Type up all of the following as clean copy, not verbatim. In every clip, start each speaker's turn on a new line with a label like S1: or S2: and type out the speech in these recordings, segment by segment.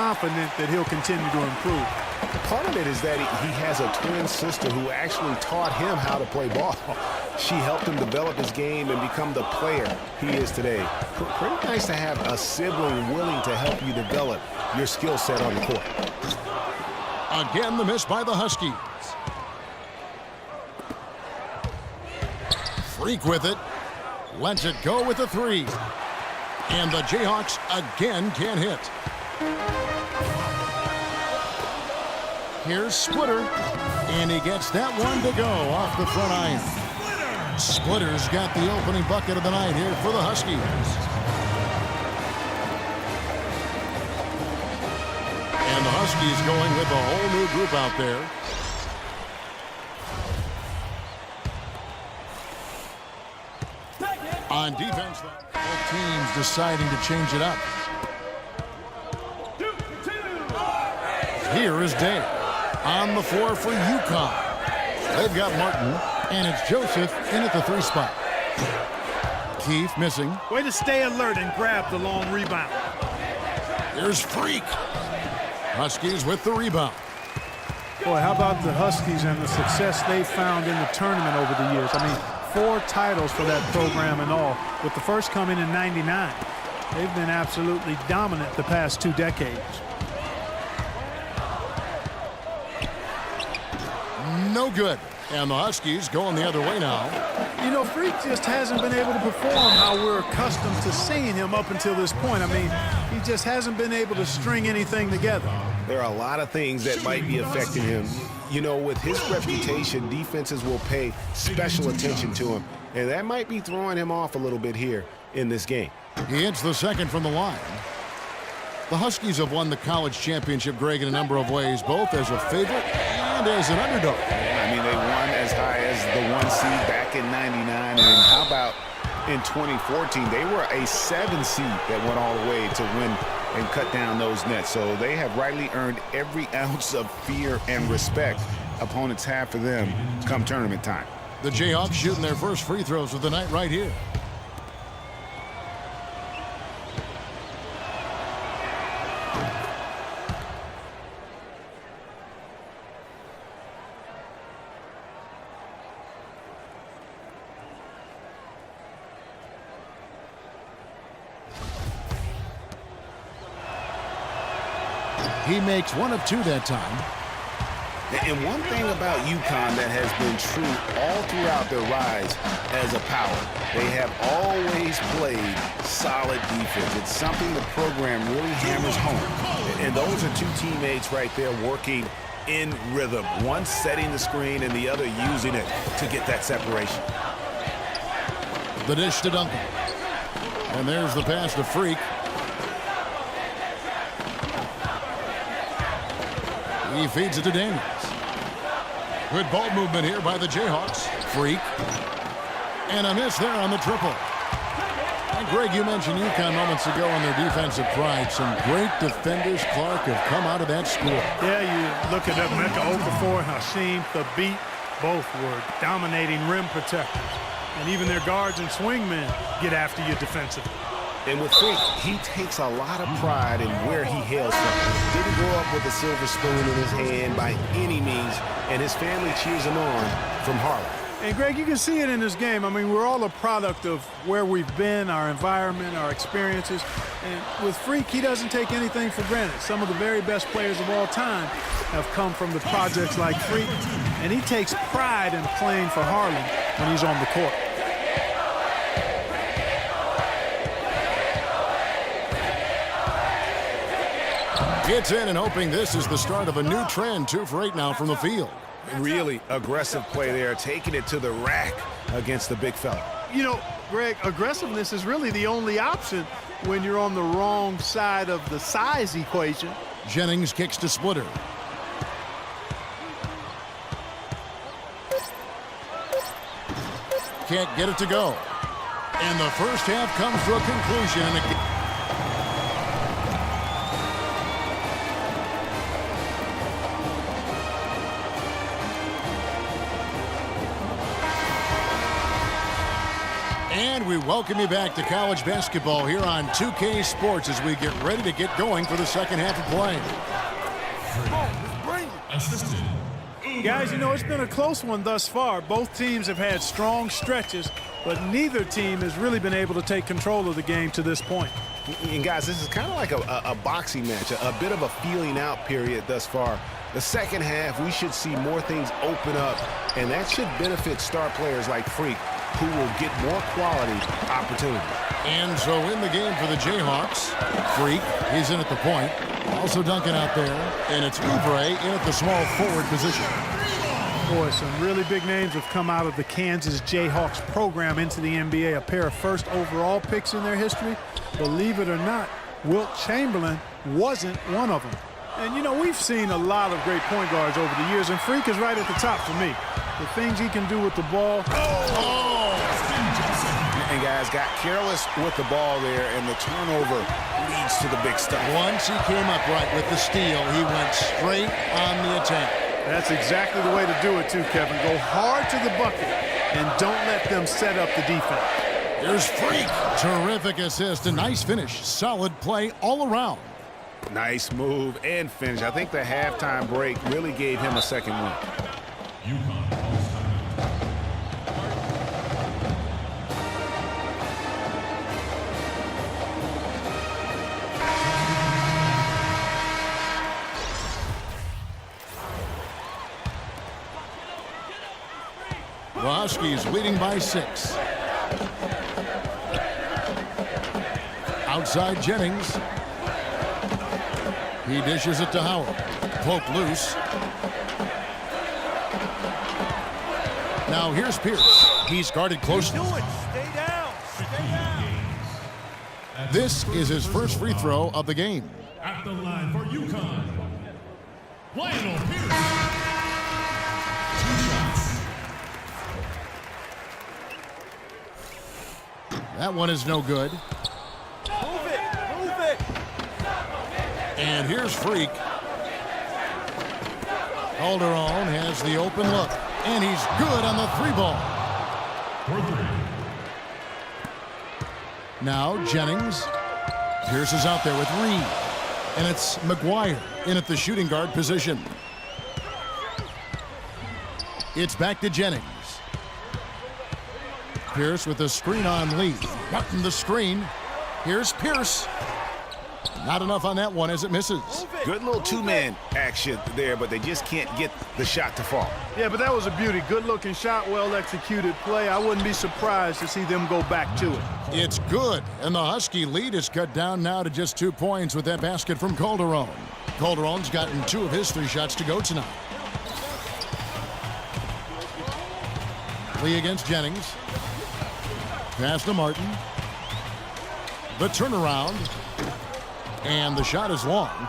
S1: confident that he'll continue to improve.
S2: Part of it is that he has a twin sister who actually taught him how to play ball. She helped him develop his game and become the player he is today. Pretty nice to have a sibling willing to help you develop your skill set on the court.
S3: Again, the miss by the Huskies. Freak with it. Lets it go with the three. And the Jayhawks again can't hit. Here's Splitter. And he gets that one to go off the front iron. Splitter's got the opening bucket of the night here for the Huskies. And the Huskies going with a whole new group out there. On defense, both teams deciding to change it up. Here is Day on the floor for UConn. They've got Martin, and it's Joseph in at the 3 spot. Keith missing.
S1: Way to stay alert and grab the long rebound.
S3: Here's Freak. Huskies with the rebound.
S1: Boy, how about the Huskies and the success they've found in the tournament over the years? I mean, 4 titles for that program and all, with the first coming in '99. They've been absolutely dominant the past 2 decades.
S3: No good. And the Huskies going the other way now.
S1: You know, Freak just hasn't been able to perform how we're accustomed to seeing him up until this point. I mean, he just hasn't been able to string anything together.
S2: There are a lot of things that might be affecting him. You know, with his reputation, defenses will pay special attention to him, and that might be throwing him off a little bit here in this game.
S3: He hits the second from the line. The Huskies have won the college championship, Greg, in a number of ways, both as a favorite and as an underdog.
S2: I mean, they won as high as the 1 seed back in '99, and how about in 2014? They were a 7 seed that went all the way to win and cut down those nets. So they have rightly earned every ounce of fear and respect opponents have for them come tournament time.
S3: The Jayhawks shooting their first free throws of the night right here. He makes 1 of 2 that time.
S2: And one thing about UConn that has been true all throughout their rise as a power, they have always played solid defense. It's something the program really hammers home. And those are 2 teammates right there working in rhythm. One setting the screen and the other using it to get that separation.
S3: The dish to Duncan. And there's the pass to Freak. He feeds it to Daniels. Good ball movement here by the Jayhawks. Freak. And a miss there on the triple. And Greg, you mentioned UConn moments ago on their defensive pride. Some great defenders, Clark, have come out of that school.
S1: Yeah, you look at Emeka Okafor and Hasheem Thabeet. Both were dominating rim protectors. And even their guards and swingmen get after you defensively.
S2: And with Freak, he takes a lot of pride in where he hails from. Didn't grow up with a silver spoon in his hand by any means, and his family cheers him on from Harlem.
S1: And Greg, you can see it in this game. I mean, we're all a product of where we've been, our environment, our experiences. And with Freak, he doesn't take anything for granted. Some of the very best players of all time have come from the projects like Freak, and he takes pride in playing for Harlem when he's on the court.
S3: Gets in and hoping this is the start of a new trend. 2 for 8 now from the field.
S2: Really aggressive play there, taking it to the rack against the big fella.
S1: You know, Greg, aggressiveness is really the only option when you're on the wrong side of the size equation.
S3: Jennings kicks to Splitter. Can't get it to go. And the first half comes to a conclusion. And we welcome you back to college basketball here on 2K Sports as we get ready to get going for the second half of play.
S4: Assistant.
S1: Guys, you know, it's been a close one thus far. Both teams have had strong stretches, but neither team has really been able to take control of the game to this point.
S2: And guys, this is kind of like a boxing match, a bit of a feeling out period thus far. The second half, we should see more things open up, and that should benefit star players like Freak, who will get more quality opportunities.
S3: And so in the game for the Jayhawks, Freak, he's in at the point. Also Duncan out there, and it's Oubre in at the small forward position.
S1: Boy, some really big names have come out of the Kansas Jayhawks program into the NBA. A pair of first overall picks in their history. Believe it or not, Wilt Chamberlain wasn't one of them. And, you know, we've seen a lot of great point guards over the years, and Freak is right at the top for me. The things he can do with the ball.
S2: And guys got careless with the ball there, and the turnover leads to the big stuff.
S3: Once he came up right with the steal, he went straight on the attack.
S1: That's exactly the way to do it, too, Kevin. Go hard to the bucket and don't let them set up the defense.
S3: Here's Freak. Terrific assist, a nice finish. Solid play all around.
S2: Nice move and finish. I think the halftime break really gave him a second win.
S4: UConn.
S3: The Huskies leading by 6. Outside Jennings. He dishes it to Howard. Poke loose. Now here's Pierce. He's guarded closely.
S1: Stay down. Stay down.
S3: This is his first free throw of the game.
S4: At the line for UConn, Lionel Pierce. 2 shots.
S3: That one is no good.
S1: Move it. Move it.
S3: And here's Freak. Calderon has the open look. And he's good on the 3-ball.
S4: For 3.
S3: Now Jennings. Pierce is out there with Reed. And it's McGuire in at the shooting guard position. It's back to Jennings. Pierce with the screen on Lee. Martin the screen. Here's Pierce. Not enough on that one as it misses.
S2: Good little two-man action there, but they just can't get the shot to fall.
S1: Yeah, but that was a beauty. Good-looking shot, well-executed play. I wouldn't be surprised to see them go back to it.
S3: It's good, and the Husky lead is cut down now to just 2 points with that basket from Calderon. Calderon's gotten 2 of his 3 shots to go tonight. Lee against Jennings. Pass to Martin. The turnaround. And the shot is long.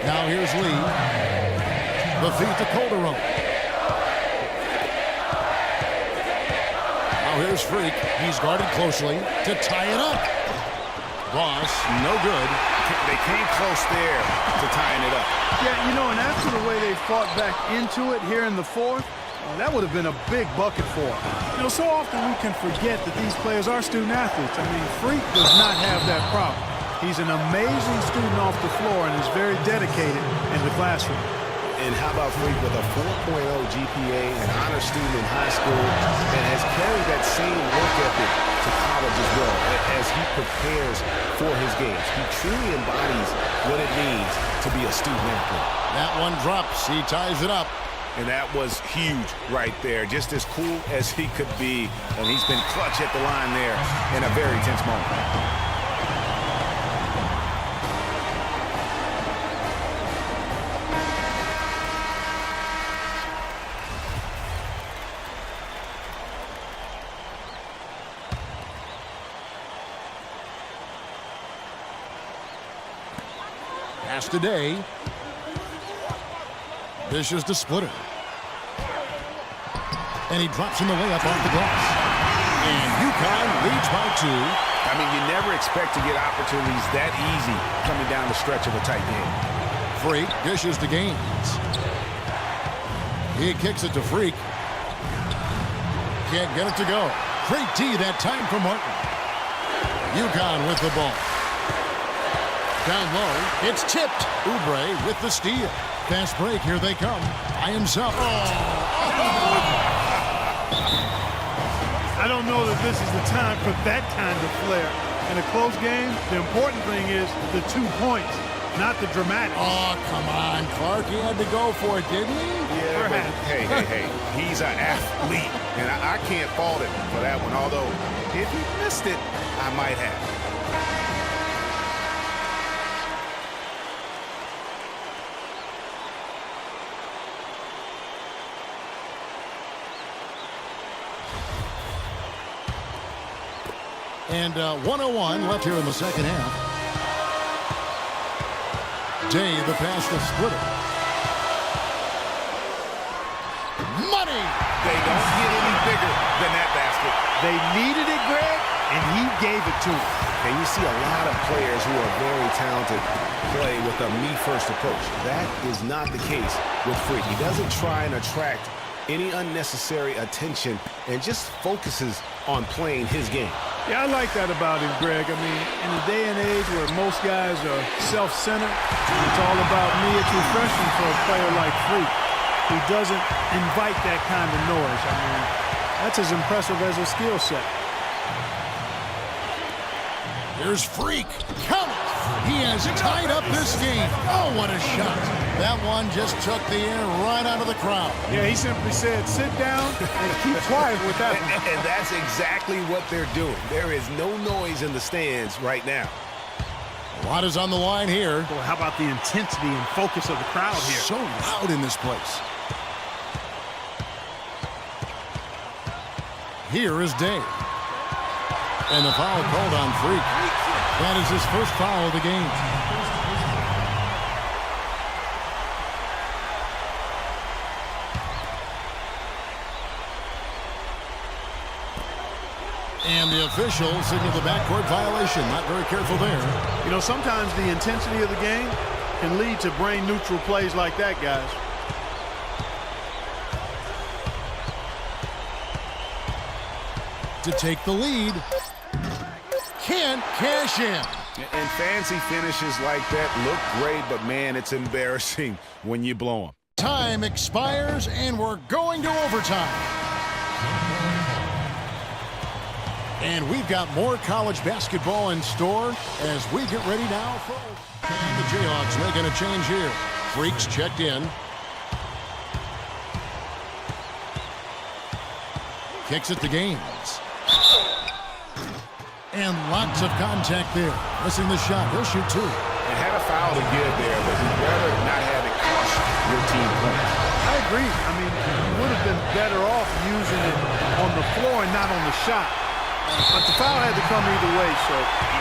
S3: Now here's Lee. The feed to Calderon. Now here's Freak. He's guarded closely to tie it up. Ross, no good.
S2: They came close there to tying it up.
S1: Yeah, you know, and after the way they fought back into it here in the fourth, that would have been a big bucket for them. You know, so often we can forget that these players are student athletes. I mean, Freak does not have that problem. He's an amazing student off the floor and is very dedicated in the classroom.
S2: And how about Freak with a 4.0 GPA, an honor student in high school, and has carried that same work ethic to college as well as he prepares for his games. He truly embodies what it means to be a student athlete.
S3: That one drops. He ties it up.
S2: And that was huge right there. Just as cool as he could be. And he's been clutch at the line there in a very tense moment.
S3: Pass today. Dishes to Splitter. And he drops in the layup off the glass. And UConn leads by 2.
S2: I mean, you never expect to get opportunities that easy coming down the stretch of a tight game.
S3: Freak dishes to Gaines. He kicks it to Freak. can't get it to go. Great D that time for Martin. UConn with the ball. Down low, it's tipped. Oubre with the steal. Fast break, here they come. By himself.
S1: I don't know that this is the time for that kind of flair. In a close game, the important thing is the 2 points, not the dramatic.
S3: Oh, come on, Clark. He had to go for it, didn't he?
S2: Yeah, but hey. He's an athlete, and I can't fault him for that one. Although, if he missed it, I might have.
S3: And 1:01 left here in the second half. Day, the pass to Splitter. Money!
S2: They don't get any bigger than that basket.
S1: They needed it, Greg, and he gave it to them.
S2: And you see a lot of players who are very talented play with a me-first approach. That is not the case with Freak. He doesn't try and attract any unnecessary attention and just focuses on playing his game.
S1: Yeah, I like that about him, Greg. I mean, in a day and age where most guys are self-centered, it's all about me. It's refreshing for a player like Freak, who doesn't invite that kind of noise. I mean, that's as impressive as a skill set.
S3: Here's Freak. Count it. He has tied up this game. Oh, what a shot. That one just took the air right out of the crowd.
S1: Yeah, he simply said, sit down and keep quiet with that one.
S2: And that's exactly what they're doing. There is no noise in the stands right now.
S3: A lot is on the line here.
S1: Boy, how about the intensity and focus of the crowd here?
S3: So loud in this place. Here is Day. And the foul called on Freak. That is his first foul of the game. And the official signaled the backcourt violation. Not very careful there.
S1: You know, sometimes the intensity of the game can lead to brain-neutral plays like that, guys.
S3: To take the lead. Can't cash in.
S2: And fancy finishes like that look great, but man, it's embarrassing when you blow them.
S3: Time expires, and we're going to overtime. And we've got more college basketball in store as we get ready now for... And the Jayhawks making a change here. Freaks checked in. Kicks it to Gaines. And lots of contact there. Missing the shot. He'll shoot two.
S2: It had a foul to give there, but you'd rather not have it cost your team points.
S1: I agree. I mean, you would have been better off using it on the floor and not on the shot. But the foul had to come either way, so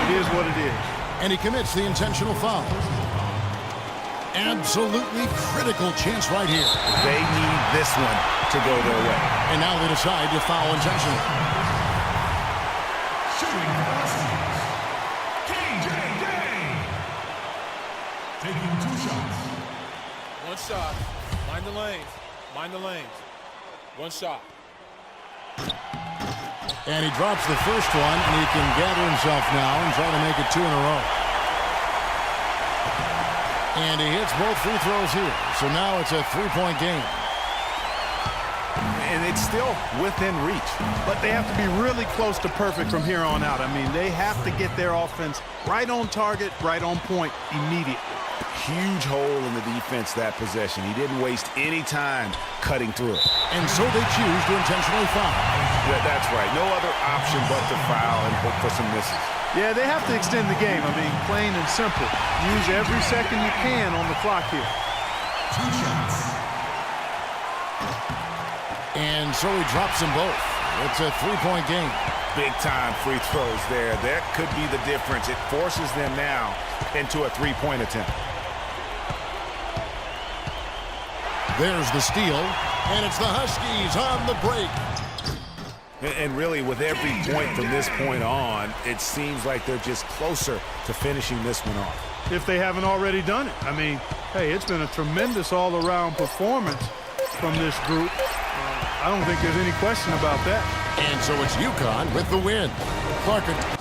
S1: it is what it is.
S3: And he commits the intentional foul. Absolutely critical chance right here.
S2: They need this one to go their way.
S3: And now they decide to foul intentionally.
S4: Shooting passes. KJ Day. Taking 2 shots.
S5: One shot. Mind the lanes. Mind the lanes. One shot.
S3: And he drops the first one, and he can gather himself now and try to make it 2 in a row. And he hits both free throws here. So now it's a 3-point game.
S2: And it's still within reach.
S1: But they have to be really close to perfect from here on out. I mean, they have to get their offense right on target, right on point immediately.
S2: Huge hole in the defense that possession. He didn't waste any time cutting through it.
S3: And so they choose to intentionally foul.
S2: That's right. No other option but to foul and hope for some misses.
S1: Yeah, they have to extend the game. I mean, plain and simple. Use every second you can on the clock here.
S4: 2 shots.
S3: And so he drops them both. It's a 3-point game.
S2: Big-time free throws there. That could be the difference. It forces them now into a 3-point attempt.
S3: There's the steal, and it's the Huskies on the break.
S2: And really, with every point from this point on, it seems like they're just closer to finishing this one off.
S1: If they haven't already done it. I mean, hey, it's been a tremendous all-around performance from this group. I don't think there's any question about that.
S3: And so it's UConn with the win. Clark.